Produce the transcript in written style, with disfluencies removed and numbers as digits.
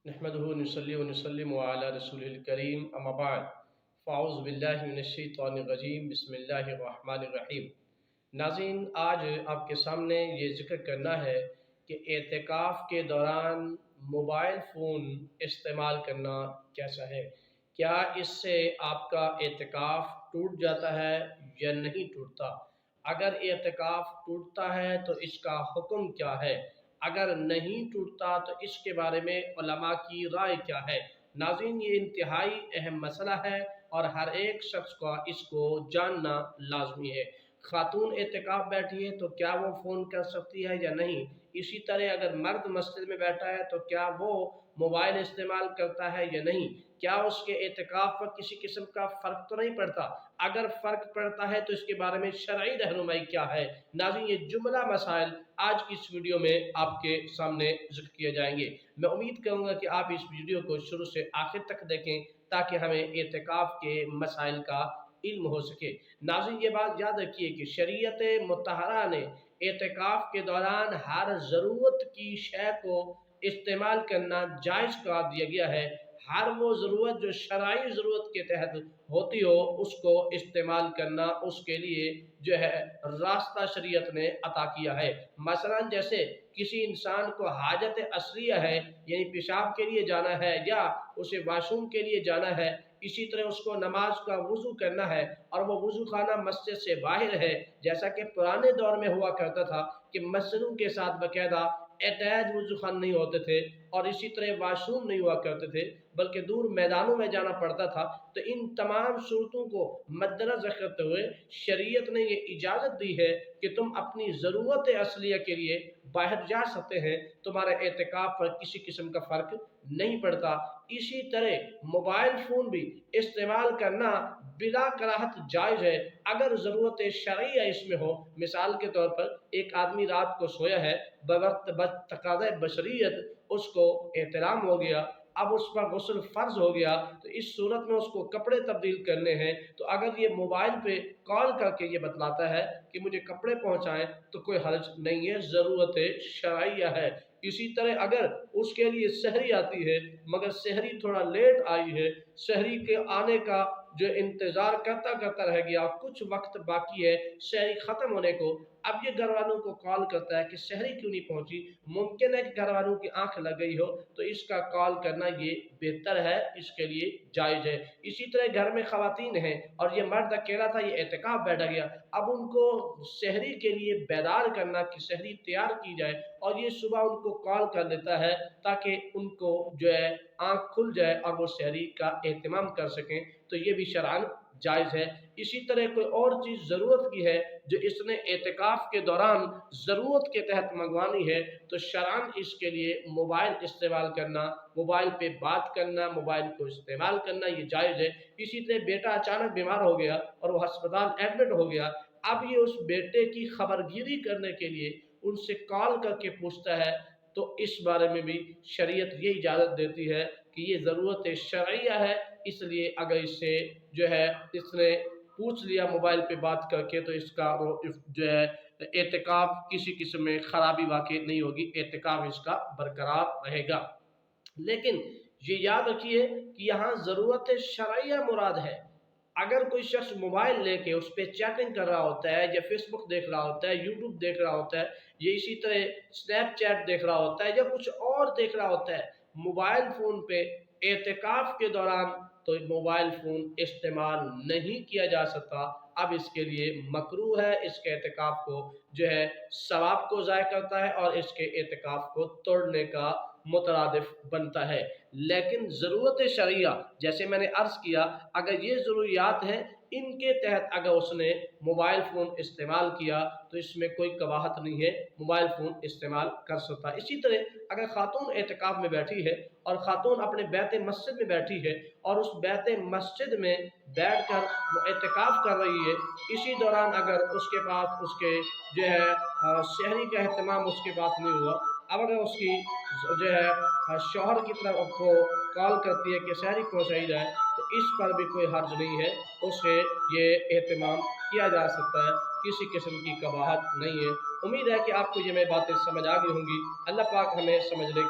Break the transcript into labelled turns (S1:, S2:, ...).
S1: नहमदुहु व नसल्ली व नसल्लिमु अला रसूलिल करीम अम्मा बाद फ़ाऊज़ु बिल्लाहि मिनश शैतानिर रजीम बिस्मिल्लाहिर रहमानिर रहीम। नाज़रीन, आज आपके सामने ये ज़िक्र करना है कि एतिकाफ़ के दौरान मोबाइल फ़ोन इस्तेमाल करना कैसा है। क्या इससे आपका एतिकाफ़ टूट जाता है या नहीं टूटता? अगर एतिकाफ़ टूटता है तो इसका हुक्म क्या है? अगर नहीं टूटता तो इसके बारे में उलमा की राय क्या है। नाज़रीन, ये इंतहाई अहम मसला है और हर एक शख्स का इसको जानना लाजमी है। खातून एतिकाफ बैठी है तो क्या वो फ़ोन कर सकती है या नहीं। इसी तरह अगर मर्द मस्जिद में बैठा है तो क्या वो मोबाइल इस्तेमाल करता है या नहीं। क्या उसके एतिकाफ पर किसी किस्म का फ़र्क तो नहीं पड़ता। अगर फ़र्क पड़ता है तो इसके बारे में शरई रहनुमाई क्या है। नाज़रीन, ये जुमला मसाइल आज की इस वीडियो में आपके सामने ज़िक्र किए जाएंगे। मैं उम्मीद करूँगा कि आप इस वीडियो को शुरू से आखिर तक देखें ताकि हमें एतिकाफ़ के मसाइल का इल्म हो सके। नाज़रीन, ये बात याद रखिए कि शरीयत मुत्तहरा ने एतिकाफ़ के दौरान हर ज़रूरत की शय को इस्तेमाल करना जायज़ करार दिया गया है। हर वो ज़रूरत जो शरई ज़रूरत के तहत होती हो उसको इस्तेमाल करना उसके लिए जो है रास्ता शरीयत ने अता किया है। मसलन जैसे किसी इंसान को हाजत असलिया है, यानी पेशाब के लिए जाना है या उसे वाशरूम के लिए जाना है, इसी तरह उसको नमाज का वुज़ू करना है और वो वुज़ू खाना मस्जिद से बाहर है, जैसा कि पुराने दौर में हुआ करता था कि मस्जिदों के साथ बाकायदा अटैच वुज़ू खान नहीं होते थे और इसी तरह वाशरूम नहीं हुआ करते थे, बल्कि दूर मैदानों में जाना पड़ता था। तो इन तमाम सूरतों को मद्देनज़र रखते हुए शरीयत ने ये इजाज़त दी है कि तुम अपनी ज़रूरत असलिया के लिए बाहर जा सकते हैं, तुम्हारे एतिकाफ़ पर किसी किस्म का फ़र्क नहीं पड़ता। इसी तरह मोबाइल फ़ोन भी इस्तेमाल करना बिला कराहत जायज़ है अगर ज़रूरत शरई इसमें हो। मिसाल के तौर पर एक आदमी रात को सोया है, बवक्त बतकाज़े बशरियत उसको एहतराम हो गया, अब उस पर गुस्ल फ़र्ज हो गया, तो इस सूरत में उसको कपड़े तब्दील करने हैं। तो अगर ये मोबाइल पे कॉल करके ये बतलाता है कि मुझे कपड़े पहुँचाएँ तो कोई हर्ज नहीं है, ज़रूरत शरइया है। इसी तरह अगर उसके लिए सहरी आती है मगर सहरी थोड़ा लेट आई है, सहरी के आने का जो इंतज़ार करता करता रह गया, कुछ वक्त बाकी है सहरी ख़त्म होने को, अब ये घर वालों को कॉल करता है कि सहरी क्यों नहीं पहुंची। मुमकिन है कि घर वालों की आंख लग गई हो, तो इसका कॉल करना ये बेहतर है, इसके लिए जायज़ है। इसी तरह घर में ख़वातीन हैं और ये मर्द अकेला था, ये एतिकाफ़ बैठा गया, अब उनको सहरी के लिए बेदार करना कि सहरी तैयार की जाए और ये सुबह उनको कॉल कर देता है ताकि उनको जो है आँख खुल जाए और वो सहरी का एहतमाम कर सकें, तो ये भी शरअन जायज़ है। इसी तरह कोई और चीज़ ज़रूरत की है जो इसने एतिकाफ़ के दौरान ज़रूरत के तहत मंगवानी है, तो शरअन इसके लिए मोबाइल इस्तेमाल करना, मोबाइल पे बात करना, मोबाइल को इस्तेमाल करना ये जायज़ है। इसी तरह बेटा अचानक बीमार हो गया और वो अस्पताल एडमिट हो गया, अब ये उस बेटे की खबरगिरी करने के लिए उनसे कॉल करके पूछता है, तो इस बारे में भी शरीयत ये इजाज़त देती है कि ये ज़रूरत शरइया है, इसलिए अगर इससे जो है इसने पूछ लिया मोबाइल पे बात करके तो इसका वो जो है एतिकाफ़ किसी किस्म में ख़राबी वाक़ई नहीं होगी, एतिकाफ़ इसका बरकरार रहेगा। लेकिन ये याद रखिए कि यहाँ ज़रूरत शरइया मुराद है। अगर कोई शख्स मोबाइल लेके उस पे चैटिंग कर रहा होता है या फेसबुक देख रहा होता है, यूट्यूब देख रहा होता है, या इसी तरह स्नैपचैट देख रहा होता है या कुछ और देख रहा होता है मोबाइल फ़ोन पे एतिकाफ़ के दौरान, तो मोबाइल फ़ोन इस्तेमाल नहीं किया जा सकता। अब इसके लिए मकरूह है, इसके एतिकाफ़ को जो है सवाब को ज़ाय करता है और इसके एतिकाफ़ को तोड़ने का मुतरादिफ बनता है। लेकिन ज़रूरत शरइया जैसे मैंने अर्ज़ किया, अगर ये ज़रूरियात हैं इनके तहत अगर उसने मोबाइल फ़ोन इस्तेमाल किया तो इसमें कोई कबाहत नहीं है, मोबाइल फ़ोन इस्तेमाल कर सकता है। इसी तरह अगर ख़ातून एतिकाफ़ में बैठी है और ख़ातून अपने बैत मस्जिद में बैठी है और उस बैत मस्जिद में बैठ कर वो एतिकाफ़ कर रही है, इसी दौरान अगर उसके पास उसके जो है शहरी का अहतमाम उसके पास नहीं हुआ, अब अगर उसकी जो है शौहर की तरफ को कॉल करती है कि शहरी पहुँचाई जाए, तो इस पर भी कोई हर्ज नहीं है, उसे ये एहतमाम किया जा सकता है, किसी किस्म की कबाहत नहीं है। उम्मीद है कि आपको ये मेरी बातें समझ आ गई होंगी। अल्लाह पाक हमें समझने की